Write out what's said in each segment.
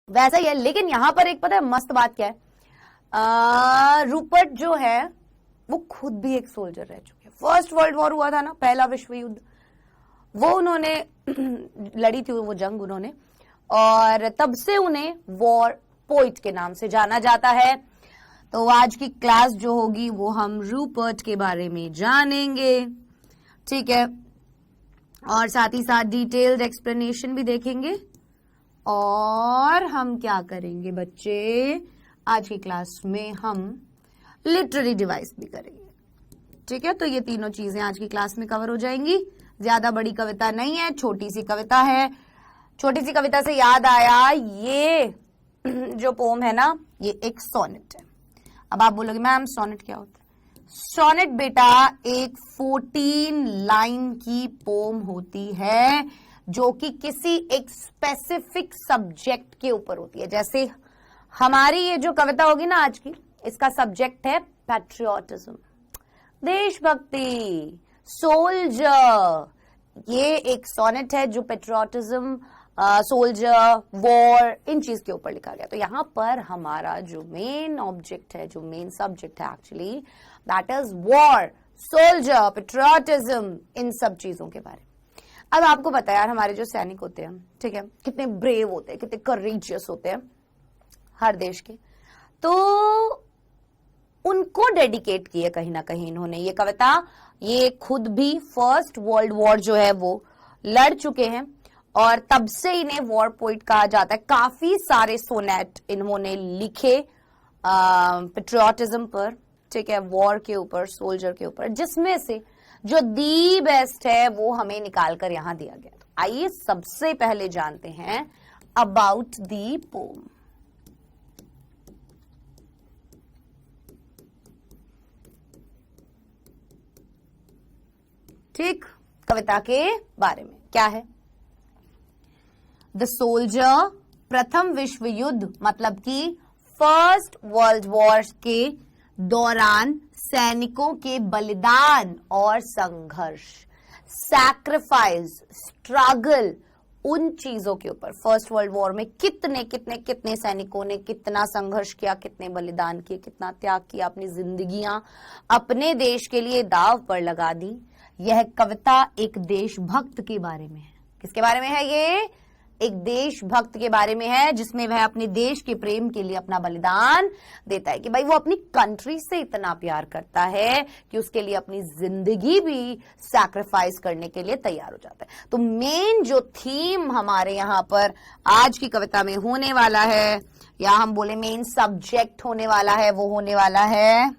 वैसा ही है। लेकिन यहां पर एक पता है मस्त बात क्या है, रूपर्ट जो है वो खुद भी एक सोल्जर रह चुके हैं। फर्स्ट वर्ल्ड वॉर हुआ था ना, पहला विश्व युद्ध, वो उन्होंने लड़ी थी वो जंग उन्होंने, और तब से उन्हें वॉर पोइट के नाम से जाना जाता है। तो आज की क्लास जो होगी वो हम रूपर्ट के बारे में जानेंगे, ठीक है, और साथ ही साथ डिटेल्ड एक्सप्लेनेशन भी देखेंगे। और हम क्या करेंगे बच्चे, आज की क्लास में हम लिटरेरी डिवाइस भी करेंगे, ठीक है। तो ये तीनों चीजें आज की क्लास में कवर हो जाएंगी। ज्यादा बड़ी कविता नहीं है, छोटी सी कविता है। छोटी सी कविता से याद आया, ये जो पोम है ना, ये एक सोनेट है। अब आप बोलोगे मैम सोनेट क्या होता है? सोनेट बेटा एक 14 लाइन की पोम होती है जो कि किसी एक स्पेसिफिक सब्जेक्ट के ऊपर होती है। जैसे हमारी ये जो कविता होगी ना आज की, इसका सब्जेक्ट है पैट्रियोटिज्म, देशभक्ति, सोल्जर। ये एक सोनेट है जो पेट्रियोटिज्म, सोल्जर, वॉर, इन चीज के ऊपर लिखा गया। तो यहां पर हमारा जो मेन ऑब्जेक्ट है, जो मेन सब्जेक्ट है actually, that is war, soldier, patriotism, इन सब चीजों के बारे में। अब आपको पता है यार, हमारे जो सैनिक होते हैं, ठीक है, कितने ब्रेव होते हैं, कितने करेजियस होते हैं हर देश के। तो उनको डेडिकेट की है कहीं ना कहीं इन्होंने ये कविता। ये खुद भी फर्स्ट वर्ल्ड वॉर जो है वो लड़ चुके हैं और तब से इन्हें वॉर पोइट कहा जाता है। काफी सारे सोनेट इन्होंने लिखे पेट्रियोटिज्म पर, ठीक है, वॉर के ऊपर, सोल्जर के ऊपर, जिसमें से जो दी बेस्ट है वो हमें निकाल कर यहां दिया गया। तो आइए सबसे पहले जानते हैं अबाउट दी पोम। ठीक, कविता के बारे में क्या है? द सोल्जर, प्रथम विश्व युद्ध मतलब कि फर्स्ट वर्ल्ड वॉर के दौरान सैनिकों के बलिदान और संघर्ष, सैक्रिफाइस, स्ट्रगल, उन चीजों के ऊपर। फर्स्ट वर्ल्ड वॉर में कितने कितने कितने सैनिकों ने कितना संघर्ष किया, कितने बलिदान किए, कितना त्याग किया, अपनी जिंदगियां अपने देश के लिए दांव पर लगा दी। यह कविता एक देशभक्त के बारे में है। किसके बारे में है ये? एक देशभक्त के बारे में है, जिसमें वह अपने देश के प्रेम के लिए अपना बलिदान देता है कि भाई वो अपनी कंट्री से इतना प्यार करता है कि उसके लिए अपनी जिंदगी भी सैक्रिफाइस करने के लिए तैयार हो जाता है। तो मेन जो थीम हमारे यहाँ पर आज की कविता में होने वाला है, या हम बोले मेन सब्जेक्ट होने वाला है, वो होने वाला है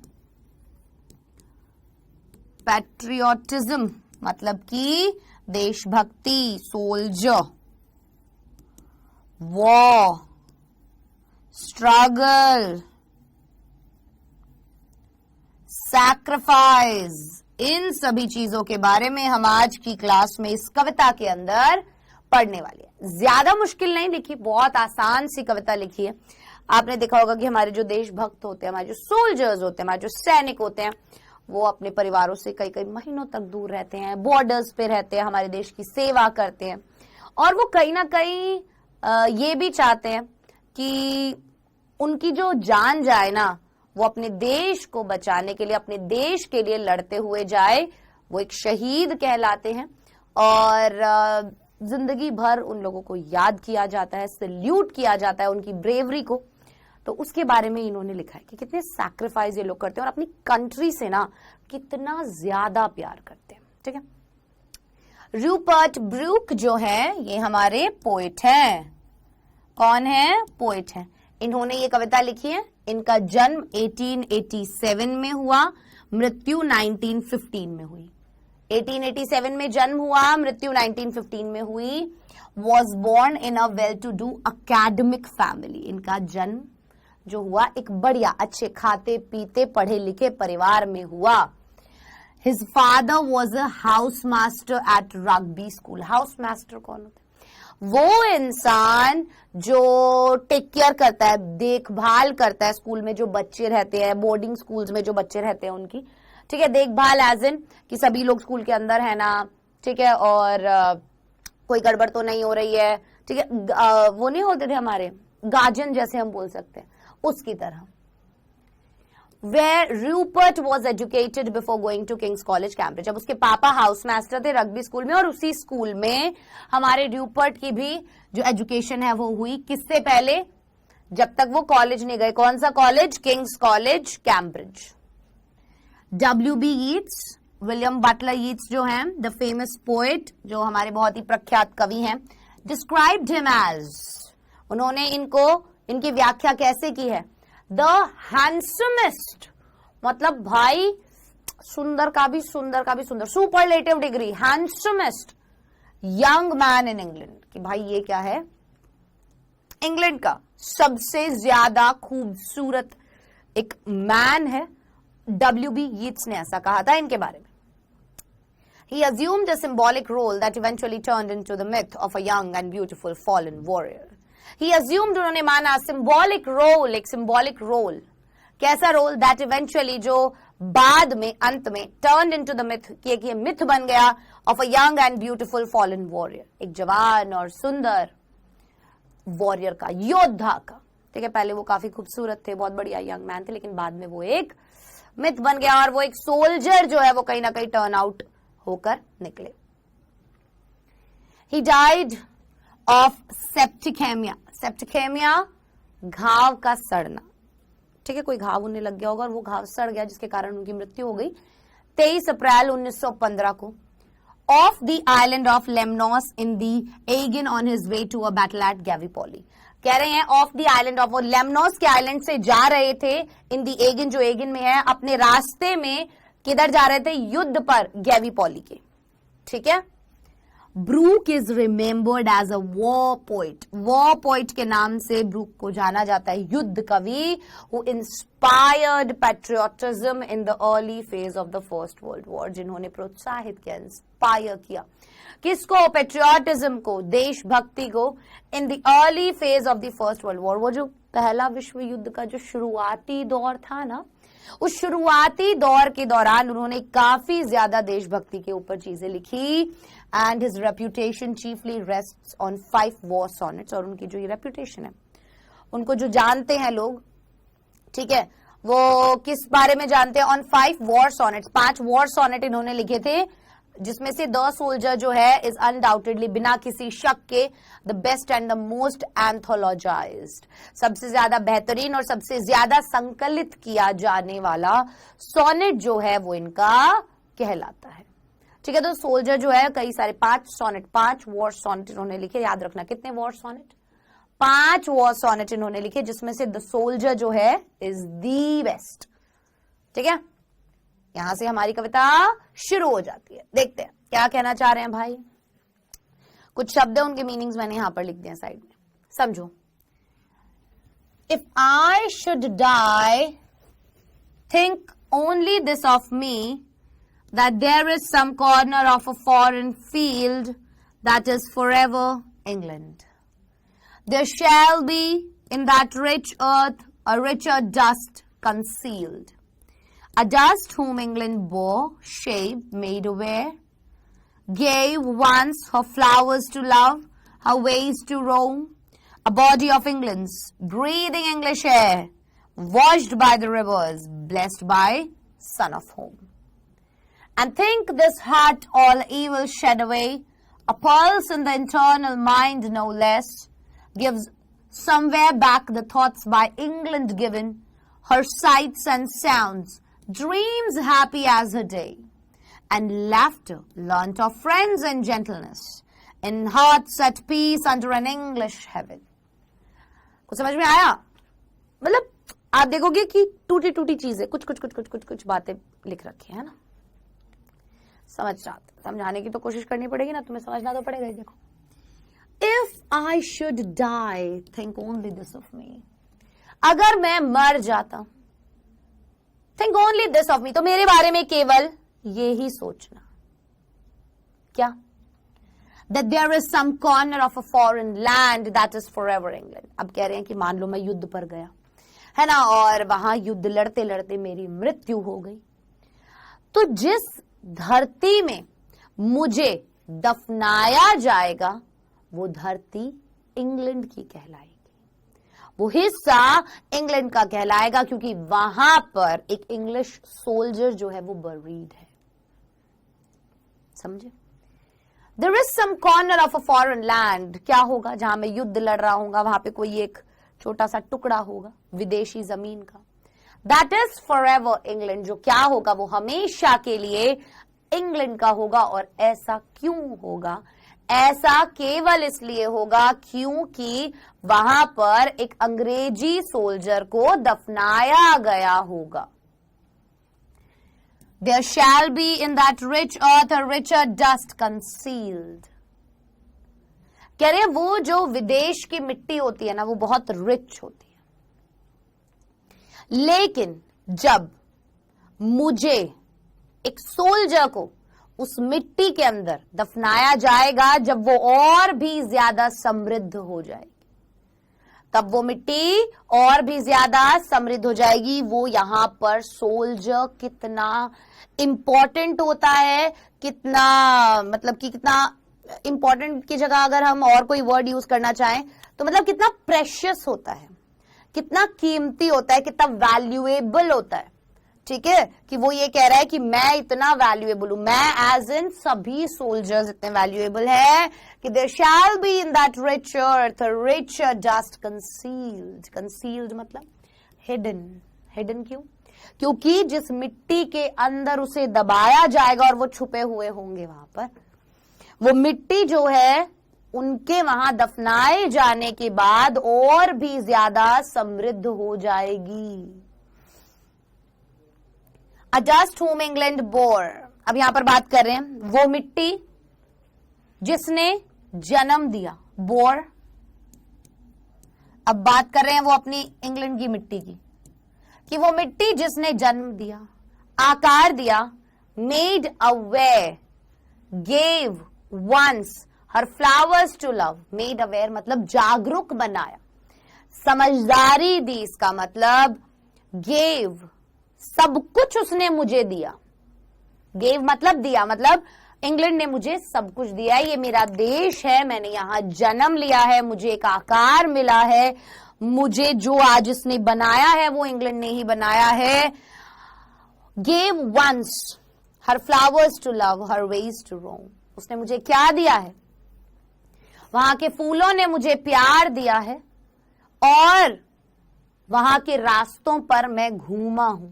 पैट्रियोटिज्म, मतलब कि देशभक्ति, सोल्जर, वॉर, स्ट्रगल, सैक्रिफाइस, इन सभी चीजों के बारे में हम आज की क्लास में इस कविता के अंदर पढ़ने वाले हैं। ज्यादा मुश्किल नहीं लिखी, बहुत आसान सी कविता लिखी है। आपने देखा होगा कि हमारे जो देशभक्त होते हैं, हमारे जो सोल्जर्स होते हैं, हमारे जो सैनिक होते हैं, वो अपने परिवारों से कई कई महीनों तक दूर रहते हैं, बॉर्डर्स पे रहते हैं, हमारे देश की सेवा करते हैं, और वो कहीं ना कहीं ये भी चाहते हैं कि उनकी जो जान जाए ना, वो अपने देश को बचाने के लिए, अपने देश के लिए लड़ते हुए जाए। वो एक शहीद कहलाते हैं और जिंदगी भर उन लोगों को याद किया जाता है, सैल्यूट किया जाता है उनकी ब्रेवरी को। तो उसके बारे में इन्होंने लिखा है कि कितने सैक्रिफाइस ये लोग करते हैं और अपनी कंट्री से ना कितना ज्यादा प्यार करते हैं, ठीक है। रूपर्ट ब्रूक जो है ये हमारे पोएट हैं। कौन है? पोएट हैं। इन्होंने ये कविता लिखी है। इनका जन्म 1887 में हुआ, मृत्यु 1915 में हुई। 1887 में जन्म हुआ, मृत्यु 1915 में हुई। Was born in a well to do academic family. इनका जन्म जो हुआ एक बढ़िया, अच्छे, खाते पीते पढ़े लिखे परिवार में हुआ। His father was a house master at rugby school. House master कौन होता है? वो इंसान जो टेक केयर करता है, देखभाल करता है स्कूल में जो बच्चे रहते हैं, बोर्डिंग स्कूल्स में जो बच्चे रहते हैं उनकी, ठीक है, देखभाल एज इन कि सभी लोग स्कूल के अंदर है ना, ठीक है, और कोई गड़बड़ तो नहीं हो रही है, ठीक है। वो नहीं होते थे हमारे गार्जियन जैसे हम बोल सकते हैं, उसकी तरह। Where Rupert was educated before going to King's College, Cambridge. अब उसके पापा हाउस मास्टर थे रग्बी स्कूल में, और उसी स्कूल में हमारे र्यूपर्ट की भी जो एजुकेशन है वो हुई, किससे पहले, जब तक वो कॉलेज नहीं गए। कौन सा college? Kings college, Cambridge. W.B. Yeats, William Butler Yeats जो हैं, द फेमस पोएट, जो हमारे बहुत ही प्रख्यात कवि हैं, डिस्क्राइब्ड हिम एज, उन्होंने इनकी व्याख्या कैसे की है? द हैंडसमेस्ट, मतलब भाई सुंदर का भी सुंदर, superlative degree, हैंडसमेस्ट young man in England, कि भाई ये क्या है, इंग्लैंड का सबसे ज्यादा खूबसूरत एक मैन है। W.B. Yeats ने ऐसा कहा था इनके बारे में। He assumed a symbolic role that eventually turned into the myth of a young and beautiful fallen warrior. He assumed, उन्होंने माना, symbolic role, एक symbolic role, कैसा रोल? That eventually, जो बाद में, अंत में, turned into the myth, कि एक ये myth बन गया, of a young and beautiful fallen warrior, एक जवान और सुंदर वॉरियर का, योद्धा का। ठीक है, पहले वो काफी खूबसूरत थे, बहुत बढ़िया यंग मैन थे, लेकिन बाद में वो एक मिथ बन गया, और वो एक सोल्जर जो है वो कहीं ना कहीं टर्न आउट होकर निकले। He died of septicemia. सेप्टिकेमिया, घाव का सड़ना। ठीक है, कोई घाव उन्हें लग गया होगा और वो घाव सड़ गया, जिसके कारण उनकी मृत्यु हो गई 23 अप्रैल 1915 को, of the island of Lemnos in the Aegean on his way to a battle at Gallipoli. कह रहे हैं ऑफ द आइलैंड ऑफ, वो लेमनोस के आइलैंड से जा रहे थे, इन द एगिन, जो एगिन में है, अपने रास्ते में किधर जा रहे थे? युद्ध पर, गैवीपोली के। ठीक है, Brooke is remembered as a war poet, war poet के नाम से ब्रूक को जाना जाता है, युद्ध कवि, who inspired patriotism in the early phase of the first world war, जिन्होंने प्रोत्साहित किया, इंस्पायर किया किसको? पैट्रियोटिज्म को, देशभक्ति को, in the early phase of the first world war. वो जो पहला विश्व युद्ध का जो शुरुआती दौर था ना, उस शुरुआती दौर के दौरान उन्होंने काफी ज्यादा देशभक्ति के ऊपर चीजें लिखी, and his reputation chiefly rests on 5 war sonnets. और उनकी जो ये रेप्यूटेशन है, उनको जो जानते हैं लोग, ठीक है, वो किस बारे में जानते हैं? On 5 war sonnets, 5 war sonnet इन्होंने लिखे थे, जिसमें से द सोल्जर जो है इज अनडाउटेडली, बिना किसी शक के, the best and the most anthologized, सबसे ज्यादा बेहतरीन और सबसे ज्यादा संकलित किया जाने वाला सोनेट जो है वो इनका कहलाता है। ठीक है, तो सोल्जर जो है कई सारे 5 वॉर सोनेट इन्होंने लिखे। याद रखना कितने वॉर सोनेट? 5 वॉर सोनेट इन्होंने लिखे, जिसमें से द सोल्जर जो है इज द बेस्ट। ठीक है, यहां से हमारी कविता शुरू हो जाती है। देखते हैं क्या कहना चाह रहे हैं भाई। कुछ शब्द है, उनके मीनिंग्स मैंने यहां पर लिख दिए साइड में, समझो। If I should die, think only this of me, that there is some corner of a foreign field that is forever England. There shall be in that rich earth a richer dust concealed, a dust whom England bore, shaped, made aware, gave once her flowers to love, her ways to roam, a body of England's, breathing English air, washed by the rivers, blessed by son of home. And think this heart all evil shed away, a pulse in the internal mind no less, gives somewhere back the thoughts by England given, her sights and sounds, dreams happy as her day, and laughter learnt of friends and gentleness, in hearts at peace under an English heaven. कुछ समझ में आया? मतलब आप देखोगे कि टूटी टूटी चीजें, कुछ बातें लिख रखी है ना, समझाने की तो कोशिश करनी पड़ेगी ना, तुम्हें समझना तो पड़ेगा ही। देखो, if I should die, think only this of me, अगर मैं मर जाता, think only this of me, तो मेरे बारे में केवल ये ही सोचना, क्या? That there is some corner of a foreign land that is forever England. अब कह रहे हैं कि मान लो मैं युद्ध पर गया है ना, और वहां युद्ध लड़ते लड़ते मेरी मृत्यु हो गई, तो जिस धरती में मुझे दफनाया जाएगा वो धरती इंग्लैंड की कहलाएगी। वो हिस्सा इंग्लैंड का कहलाएगा, क्योंकि वहां पर एक इंग्लिश सोल्जर जो है वो बरीड है। समझे? There is some corner of a foreign land, क्या होगा जहां मैं युद्ध लड़ रहा हूँ, वहां पे कोई एक छोटा सा टुकड़ा होगा विदेशी जमीन का। That is forever England, जो क्या होगा वो हमेशा के लिए इंग्लैंड का होगा। और ऐसा क्यों होगा? ऐसा केवल इसलिए होगा क्योंकि वहां पर एक अंग्रेजी सोल्जर को दफनाया गया होगा। There shall be in that rich earth a richer dust concealed. कह रहे हैं वो जो विदेश की मिट्टी होती है ना, वो बहुत रिच होती है, लेकिन जब मुझे एक सोल्जर को उस मिट्टी के अंदर दफनाया जाएगा, जब वो और भी ज्यादा समृद्ध हो जाएगी, तब वो मिट्टी और भी ज्यादा समृद्ध हो जाएगी। वो यहां पर सोल्जर कितना इंपॉर्टेंट होता है, कितना मतलब कि कितना इंपॉर्टेंट की जगह अगर हम और कोई वर्ड यूज करना चाहें तो मतलब कितना प्रेशियस होता है, कितना कीमती होता है, कितना वैल्यूएबल होता है। ठीक है, कि वो ये कह रहा है कि मैं इतना वैल्यूएबल हूं, मैं एज इन सभी सोल्जर्स इतने वैल्यूएबल है कि there shall be in that rich earth rich dust concealed. Concealed मतलब हिडन। हिडन क्यों? क्योंकि जिस मिट्टी के अंदर उसे दबाया जाएगा और वो छुपे हुए होंगे वहां पर, वो मिट्टी जो है उनके वहां दफनाए जाने के बाद और भी ज्यादा समृद्ध हो जाएगी। A dust whom England bore, अब यहां पर बात कर रहे हैं वो मिट्टी जिसने जन्म दिया, बोर। अब बात कर रहे हैं वो अपनी इंग्लैंड की मिट्टी की, कि वो मिट्टी जिसने जन्म दिया, आकार दिया, made aware, gave once her flowers to love. Made aware मतलब जागरूक बनाया, समझदारी दी, इसका मतलब गेव, सब कुछ उसने मुझे दिया। गेव मतलब दिया, मतलब इंग्लैंड ने मुझे सब कुछ दिया, ये मेरा देश है, मैंने यहां जन्म लिया है, मुझे एक आकार मिला है, मुझे जो आज इसने बनाया है वो इंग्लैंड ने ही बनाया है। Gave once her flowers to love her ways to roam. उसने मुझे क्या दिया है? वहां के फूलों ने मुझे प्यार दिया है और वहां के रास्तों पर मैं घूमा हूं।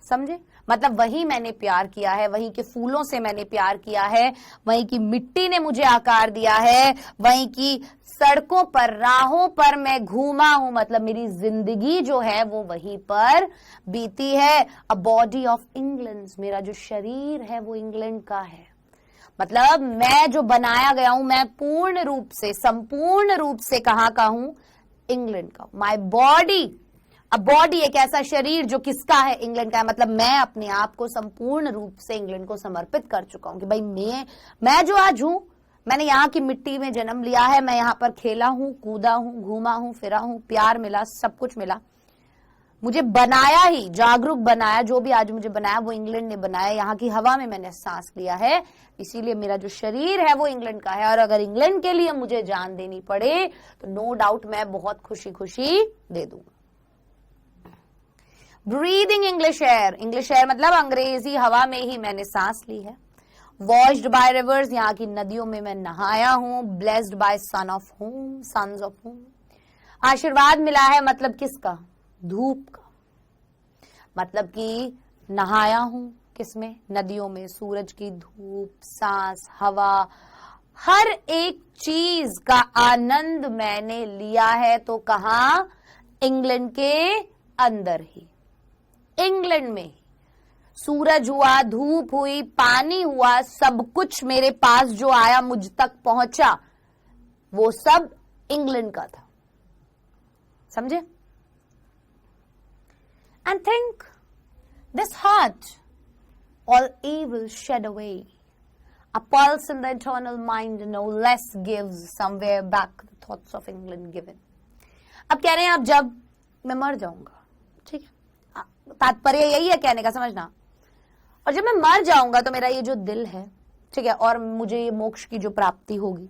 समझे? मतलब वही मैंने प्यार किया है, वहीं के फूलों से मैंने प्यार किया है, वहीं की मिट्टी ने मुझे आकार दिया है, वहीं की सड़कों पर राहों पर मैं घूमा हूं, मतलब मेरी जिंदगी जो है वो वहीं पर बीती है। अ बॉडी ऑफ इंग्लैंड, मेरा जो शरीर है वो इंग्लैंड का है, मतलब मैं जो बनाया गया हूं, मैं पूर्ण रूप से संपूर्ण रूप से कहां का हूं? इंग्लैंड का। माई बॉडी, अब बॉडी एक ऐसा शरीर जो किसका है? इंग्लैंड का है। मतलब मैं अपने आप को संपूर्ण रूप से इंग्लैंड को समर्पित कर चुका हूं कि भाई मैं जो आज हूं, मैंने यहाँ की मिट्टी में जन्म लिया है, मैं यहाँ पर खेला हूं, कूदा हूं, घूमा हूं, फिरा हूं, प्यार मिला, सब कुछ मिला, मुझे बनाया ही, जागरूक बनाया, जो भी आज मुझे बनाया वो इंग्लैंड ने बनाया, यहाँ की हवा में मैंने सांस लिया है, इसीलिए मेरा जो शरीर है वो इंग्लैंड का है। और अगर इंग्लैंड के लिए मुझे जान देनी पड़े तो नो डाउट मैं बहुत खुशी खुशी दे दूंगा। Breathing English air, English air मतलब अंग्रेजी हवा में ही मैंने सांस ली है। वॉश्ड बाय रिवर्स, यहाँ की नदियों में मैं नहाया हूं। Blessed by sun of home, sons of home, आशीर्वाद मिला है, मतलब किसका? धूप का। मतलब कि नहाया हूं किसमें? नदियों में, सूरज की धूप, सांस, हवा, हर एक चीज का आनंद मैंने लिया है। तो कहां? इंग्लैंड के अंदर ही, इंग्लैंड में ही। सूरज हुआ, धूप हुई, पानी हुआ, सब कुछ मेरे पास जो आया, मुझ तक पहुंचा, वो सब इंग्लैंड का था। समझे? And think, this heart, all evil shed away. A pulse in the eternal mind no less gives somewhere back the thoughts of England given. अब कह रहे हैं अब जब मैं मर जाऊंगा, ठीक है, तात्पर्य यही है कहने का, समझना। और जब मैं मर जाऊंगा तो मेरा ये जो दिल है, ठीक है, और मुझे ये मोक्ष की जो प्राप्ति होगी,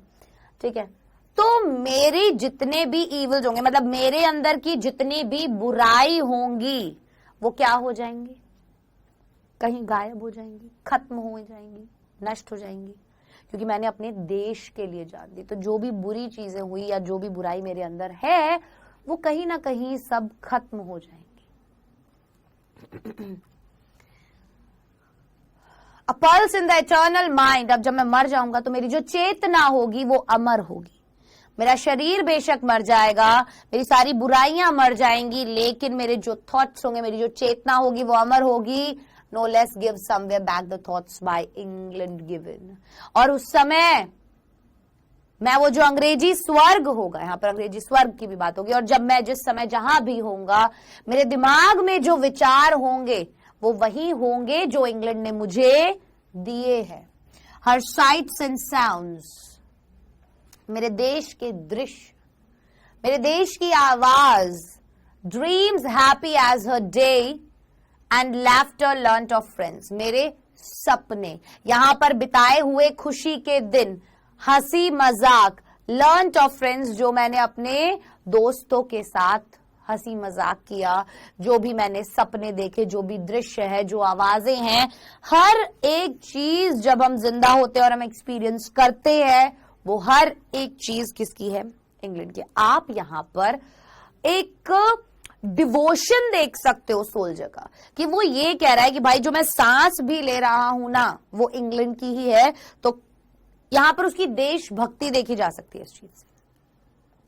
ठीक है, तो मेरी जितने भी इवल्स होंगे, मतलब मेरे अंदर की जितनी भी बुराई होंगी वो क्या हो जाएंगी, कहीं गायब हो जाएंगी, खत्म हो जाएंगी, नष्ट हो जाएंगी, क्योंकि मैंने अपने देश के लिए जान दी। तो जो भी बुरी चीजें हुई या जो भी बुराई मेरे अंदर है वो कहीं ना कहीं सब खत्म हो जाएंगी। A pulse in the eternal mind, अब जब मैं मर जाऊंगा तो मेरी जो चेतना होगी वो अमर होगी। मेरा शरीर बेशक मर जाएगा, मेरी सारी बुराइयां मर जाएंगी, लेकिन मेरे जो थॉट्स होंगे, मेरी जो चेतना होगी वो अमर होगी। No less give somewhere back the thoughts by England given। और उस समय मैं वो जो अंग्रेजी स्वर्ग होगा, यहाँ पर अंग्रेजी स्वर्ग की भी बात होगी, और जब मैं जिस समय जहां भी होऊंगा मेरे दिमाग में जो विचार होंगे वो वही होंगे जो इंग्लैंड ने मुझे दिए हैं। हर साइट्स एंड साउंड्स, मेरे देश के दृश्य, मेरे देश की आवाज, dreams happy as her day and laughter learnt of friends, मेरे सपने, यहां पर बिताए हुए खुशी के दिन, हंसी मजाक, लर्न्ट ऑफ फ्रेंड्स, जो मैंने अपने दोस्तों के साथ हंसी मजाक किया, जो भी मैंने सपने देखे, जो भी दृश्य है, जो आवाजें हैं, हर एक चीज जब हम जिंदा होते हैं और हम एक्सपीरियंस करते हैं, वो हर एक चीज किसकी है, इंग्लैंड की। आप यहां पर एक डिवोशन देख सकते हो सोल्जर का, कि वो ये कह रहा है कि भाई जो मैं सांस भी ले रहा हूं ना वो इंग्लैंड की ही है। तो यहां पर उसकी देशभक्ति देखी जा सकती है इस चीज से,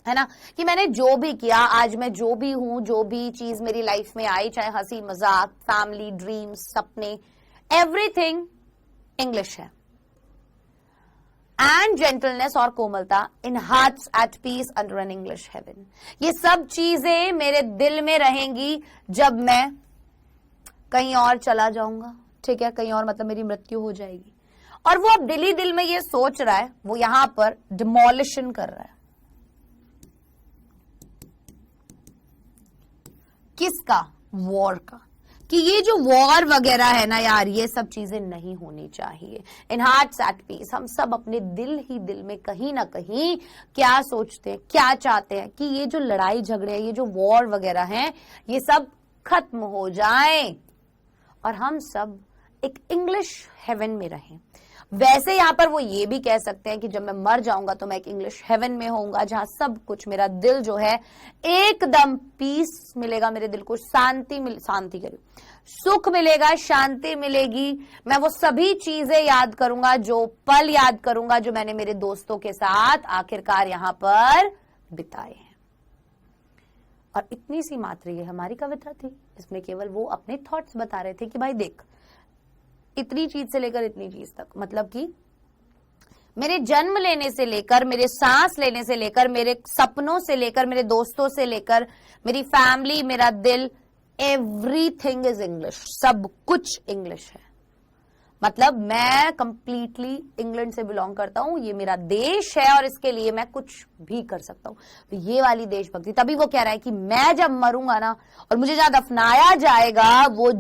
है ना, कि मैंने जो भी किया, आज मैं जो भी हूं, जो भी चीज मेरी लाइफ में आई, चाहे हंसी मजाक, फैमिली, ड्रीम्स, सपने, एवरीथिंग इंग्लिश है। एंड जेंटलनेस और कोमलता in hearts at peace under an English heaven, ये सब चीजें मेरे दिल में रहेंगी जब मैं कहीं और चला जाऊंगा। ठीक है, कहीं और मतलब मेरी मृत्यु हो जाएगी। और वो अब दिल ही दिल में ये सोच रहा है, वो यहां पर डिमोलिशन कर रहा है। किसका? वॉर का, कि ये जो वॉर वगैरह है ना यार, ये सब चीजें नहीं होनी चाहिए। इन हार्ट्स एट पीस, हम सब अपने दिल ही दिल में कहीं ना कहीं क्या सोचते हैं, क्या चाहते हैं कि ये जो लड़ाई झगड़े, ये जो वॉर वगैरह हैं, ये सब खत्म हो जाएं और हम सब एक इंग्लिश हेवन में रहें। वैसे यहां पर वो ये भी कह सकते हैं कि जब मैं मर जाऊंगा तो मैं एक इंग्लिश हेवन में होऊंगा, जहां सब कुछ, मेरा दिल जो है एकदम पीस मिलेगा, मेरे दिल को शांति करी, सुख मिलेगा, शांति मिलेगी। मैं वो सभी चीजें याद करूंगा, जो पल याद करूंगा जो मैंने मेरे दोस्तों के साथ आखिरकार यहां पर बिताए हैं। और इतनी सी मात्र ये हमारी कविता थी, इसमें केवल वो अपने थॉट्स बता रहे थे कि भाई देख, इतनी चीज से लेकर इतनी चीज तक, मतलब कि मेरे जन्म लेने से लेकर, मेरे सांस लेने से लेकर, मेरे सपनों से लेकर, मेरे दोस्तों से लेकर, मेरी फैमिली, मेरा दिल, एवरीथिंग इज इंग्लिश, सब कुछ इंग्लिश है। मतलब मैं कंप्लीटली इंग्लैंड से बिलोंग करता हूं, ये मेरा देश है और इसके लिए मैं कुछ भी कर सकता हूं। तो ये वाली देशभक्ति, तभी वो कह रहा है कि मैं जब मरूंगा ना और मुझे जहां दफनाया जाएगा, वो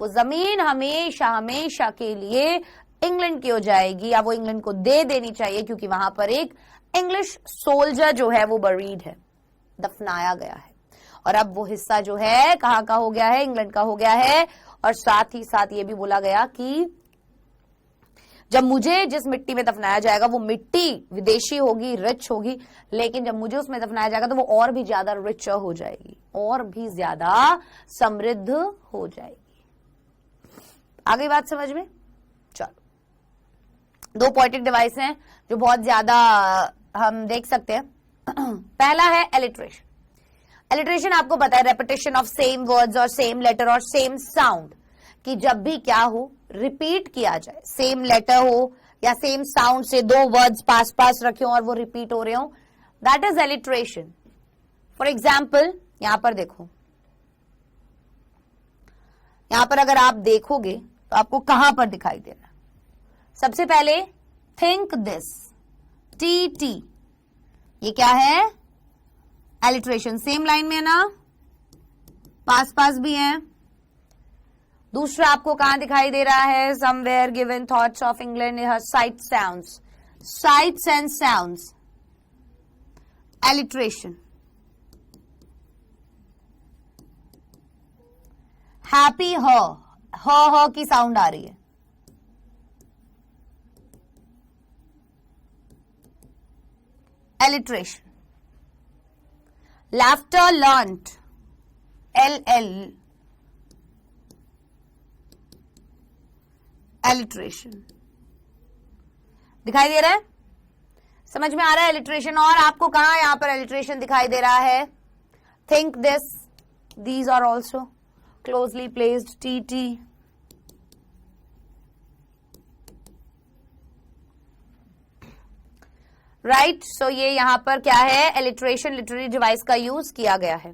जमीन हमेशा हमेशा के लिए इंग्लैंड की हो जाएगी, या वो इंग्लैंड को दे देनी चाहिए, क्योंकि वहां पर एक इंग्लिश सोल्जर जो है वो बरीड है, दफनाया गया है। और अब वो हिस्सा जो है कहां का हो गया है, इंग्लैंड का हो गया है। और साथ ही साथ ये भी बोला गया कि जब मुझे जिस मिट्टी में दफनाया जाएगा वो मिट्टी विदेशी होगी, रिच होगी, लेकिन जब मुझे उसमें दफनाया जाएगा तो वो और भी ज्यादा रिच हो जाएगी, और भी ज्यादा समृद्ध हो जाएगी। आ गई बात समझ में? चलो, दो पोएटिक डिवाइस हैं जो बहुत ज्यादा हम देख सकते हैं। पहला है एलिट्रेशन। एलिट्रेशन आपको पता है, रेपिटेशन ऑफ सेम वर्ड्स और सेम लेटर और सेम साउंड, कि जब भी क्या हो, रिपीट किया जाए, सेम लेटर हो या सेम साउंड से दो वर्ड्स पास पास रखे हो और वो रिपीट हो रहे हो, that is alliteration. For example यहां पर देखो, यहां पर अगर आप देखोगे तो आपको कहां पर दिखाई दे रहा है? सबसे पहले थिंक दिस, टी, ये क्या है? एलिट्रेशन। सेम लाइन में है ना, पास पास भी है। दूसरा आपको कहां दिखाई दे रहा है? Somewhere given thoughts of England, site sounds, sites and sounds, alliteration, happy ह की साउंड आ रही है, alliteration, laughter learnt, LL, alliteration. दिखाई दे रहा है, समझ में आ रहा है एलिट्रेशन? और आपको कहां यहां पर एलिट्रेशन दिखाई दे रहा है? Think this, these are also closely placed, TT, right. So ये यहां पर क्या है? एलिट्रेशन लिटरेरी डिवाइस का यूज किया गया है।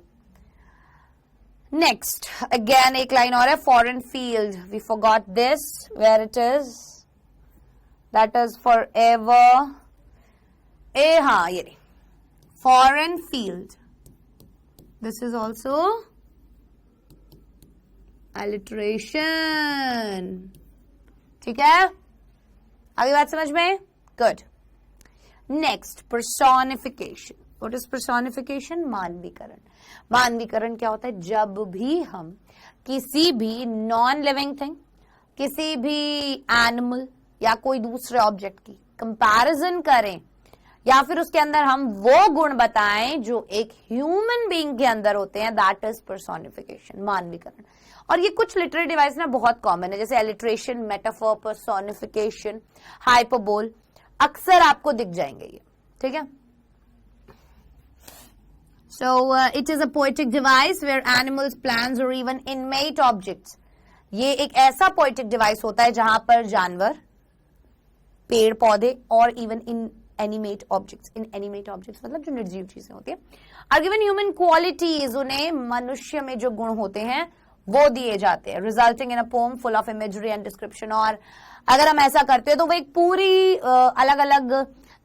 नेक्स्ट अगेन एक लाइन और है, foreign field, we forgot this, where it is, that is forever a, हाँ ये foreign field, this is also alliteration. ठीक है, आगे बात समझ में? Good. Next personification. What is personification? मानवीकरण। मानवीकरण क्या होता है? जब भी हम किसी भी नॉन लिविंग थिंग, किसी भी एनिमल या कोई दूसरे ऑब्जेक्ट की कंपैरिजन करें या फिर उसके अंदर हम वो गुण बताएं जो एक ह्यूमन बीइंग के अंदर होते हैं, दैट इज पर्सोनिफिकेशन, मानवीकरण। और ये कुछ लिटरेरी डिवाइस ना बहुत कॉमन है, जैसे एलिट्रेशन, मेटाफोर, पर्सोनिफिकेशन, हाइपरबोल, अक्सर आपको दिख जाएंगे ये। ठीक है, so it is a poetic device where animals, plants और इवन इनमेट ऑब्जेक्ट्स, ये एक ऐसा पोएटिक डिवाइस होता है जहां पर जानवर, पेड़ पौधे और even in animate objects, in animate objects मतलब जो निर्जीव चीजें होती है, आर गिवन ह्यूमन क्वालिटीज, उन्हें मनुष्य में जो गुण होते हैं वो दिए जाते हैं, resulting in a poem full of imagery and description. और अगर हम ऐसा करते हैं तो वो एक पूरी अलग अलग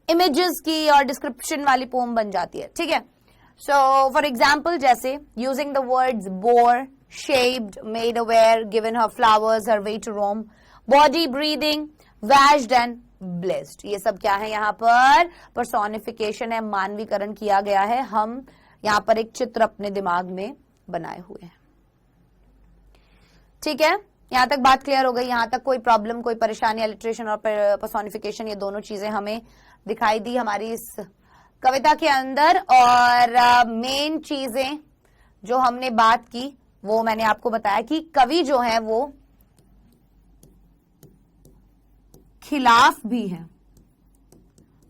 इमेजेस की और डिस्क्रिप्शन वाली पोम बन जाती है। ठीक है, सो फॉर एग्जाम्पल जैसे using the words bore, shaped, made aware, given her flowers, her way to roam, body, breathing, washed and blessed, ये सब क्या है? यहाँ पर पर्सोनिफिकेशन है, मानवीकरण किया गया है। हम यहाँ पर एक चित्र अपने दिमाग में बनाए हुए हैं। ठीक है, यहां तक बात क्लियर हो गई? यहां तक कोई प्रॉब्लम, कोई परेशानी? एलिट्रेशन और पर्सोनिफिकेशन ये दोनों चीजें हमें दिखाई दी हमारी इस कविता के अंदर। और मेन चीजें जो हमने बात की वो मैंने आपको बताया कि कवि जो है वो खिलाफ भी है,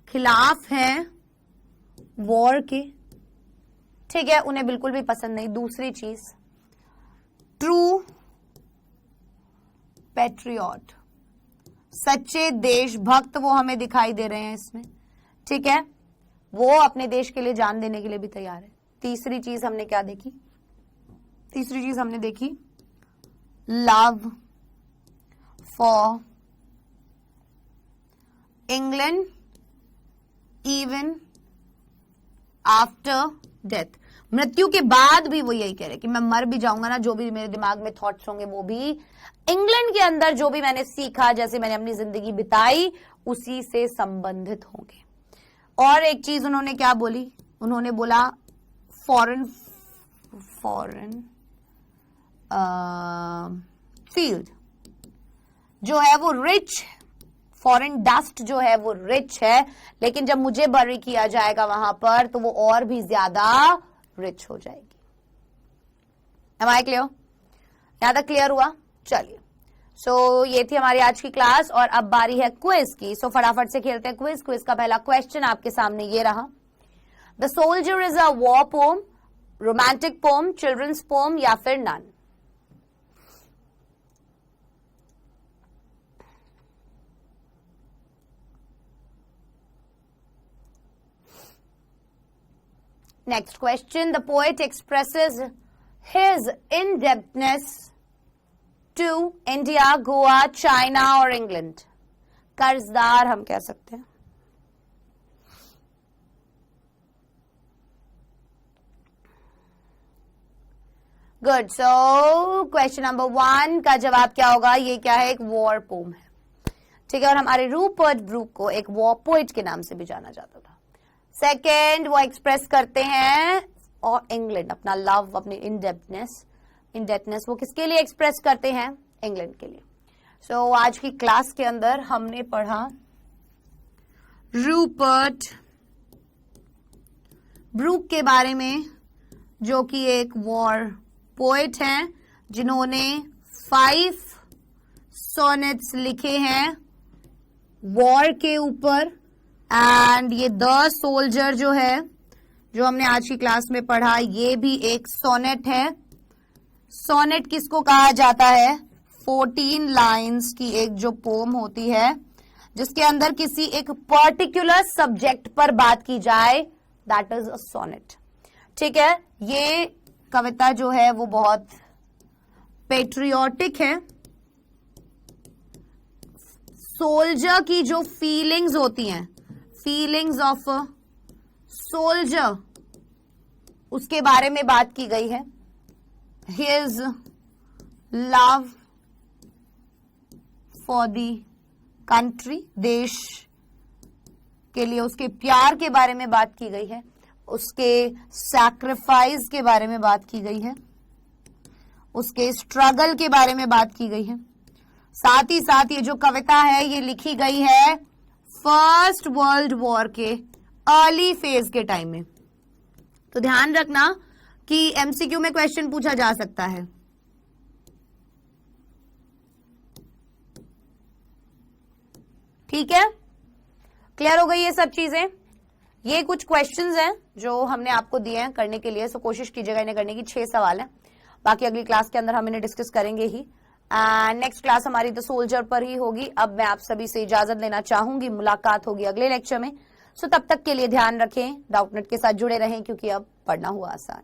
खिलाफ है वॉर के। ठीक है, उन्हें बिल्कुल भी पसंद नहीं। दूसरी चीज, ट्रू पैट्रियट, सच्चे देशभक्त वो हमें दिखाई दे रहे हैं इसमें। ठीक है, वो अपने देश के लिए जान देने के लिए भी तैयार है। तीसरी चीज हमने क्या देखी? तीसरी चीज हमने देखी love for England even after death, मृत्यु के बाद भी वो यही कह रहे कि मैं मर भी जाऊंगा ना, जो भी मेरे दिमाग में थॉट्स होंगे वो भी इंग्लैंड के अंदर, जो भी मैंने सीखा, जैसे मैंने अपनी जिंदगी बिताई, उसी से संबंधित होंगे। और एक चीज उन्होंने क्या बोली? उन्होंने बोला फॉरेन फील्ड जो है वो रिच, फॉरेन डस्ट जो है वो रिच है, लेकिन जब मुझे बरी किया जाएगा वहां पर तो वो और भी ज्यादा रिच हो जाएगी। Am I clear? यहां तक क्लियर हुआ? चलिए, सो ये थी हमारी आज की क्लास और अब बारी है क्विज की। सो फटाफट से खेलते हैं क्विज। क्विज का पहला क्वेश्चन आपके सामने ये रहा, the soldier is a war poem, romantic poem, children's poem या फिर none? Next question, the poet expresses his indebtedness to India, Goa, China or England? कर्जदार हम कह सकते हैं। गुड, सो क्वेश्चन नंबर 1 का जवाब क्या होगा? ये क्या है? एक वॉर पोम है। ठीक है, और हमारे रूपर्ट ब्रूक को एक वॉर पोइट के नाम से भी जाना जाता था। सेकेंड वो एक्सप्रेस करते हैं, और इंग्लैंड अपना लव, अपनी इंडेप्टनेस वो किसके लिए एक्सप्रेस करते हैं? इंग्लैंड के लिए। सो आज की क्लास के अंदर हमने पढ़ा रूपर्ट ब्रूक के बारे में, जो कि एक वॉर पोएट हैं, जिन्होंने 5 सोनेट्स लिखे हैं वॉर के ऊपर। एंड ये द सोल्जर जो है, जो हमने आज की क्लास में पढ़ा, ये भी एक सोनेट है। सोनेट किसको कहा जाता है? 14 लाइंस की एक जो पोम होती है, जिसके अंदर किसी एक पर्टिकुलर सब्जेक्ट पर बात की जाए, दैट इज अ सोनेट। ठीक है, ये कविता जो है वो बहुत पेट्रियोटिक है। सोल्जर की जो फीलिंग्स होती हैं, फीलिंग्स ऑफ अ सोल्जर, उसके बारे में बात की गई है। His love for the country, देश के लिए उसके प्यार के बारे में बात की गई है, उसके सैक्रिफाइस के बारे में बात की गई है, उसके स्ट्रगल के बारे में बात की गई है। साथ ही साथ ये जो कविता है ये लिखी गई है फर्स्ट वर्ल्ड वॉर के अर्ली फेज के टाइम में। तो ध्यान रखना कि एमसीक्यू में क्वेश्चन पूछा जा सकता है। ठीक है, क्लियर हो गई ये सब चीजें? ये कुछ क्वेश्चंस हैं जो हमने आपको दिए हैं करने के लिए, सो कोशिश कीजिएगा इन्हें करने की। 6 सवाल हैं, बाकी अगली क्लास के अंदर हम इन्हें डिस्कस करेंगे ही। एंड नेक्स्ट क्लास हमारी द सोल्जर पर ही होगी। अब मैं आप सभी से इजाजत लेना चाहूंगी, मुलाकात होगी अगले लेक्चर में। सो तब तक के लिए ध्यान रखें, डाउटनेट के साथ जुड़े रहें, क्योंकि अब पढ़ना हुआ आसान।